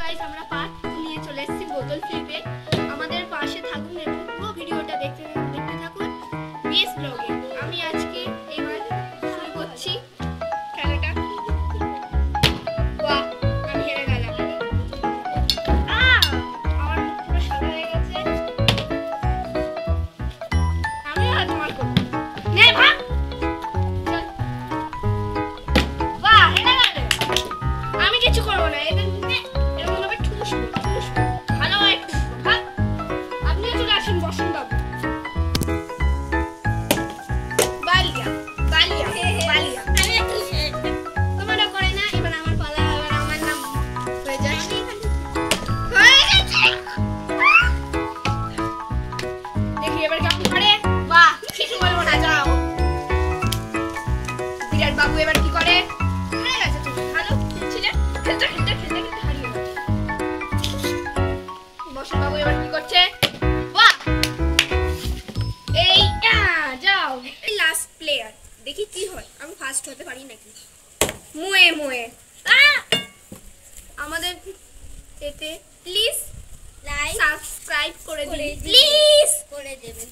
Guys আমরা part 2 নিয়ে চলে এসেছি বোতল ফ্লিপে। আমাদের পাশে থাকুন এবং পুরো ভিডিওটা দেখতে থাকুন বিএস ব্লগে। আমি আজকে এবার শুরু করছি খেলাটা। বাহ, আমি হেরে গেলাম। আমার মুখ পুরো সাদা হয়ে গেছে। আমি আর তোমার করব নে ভাগ। বাহ, হেরে গেলে আমি কিছু করব না। বাবু এবার কি করে? হারিয়ে গেছে। তুমি ভালো খেলছিলে, খেলতে হারিয়ে গেছে। বসুন বাবু এবার কি করছে? বাহ, এই যাও লাস্ট প্লেয়ার, দেখি কি হয়। আমি ফার্স্ট হতে পারি নাকি? মুয়ে আমাদের এতে প্লিজ লাইক সাবস্ক্রাইব করে দিন, প্লিজ করে দেবেন।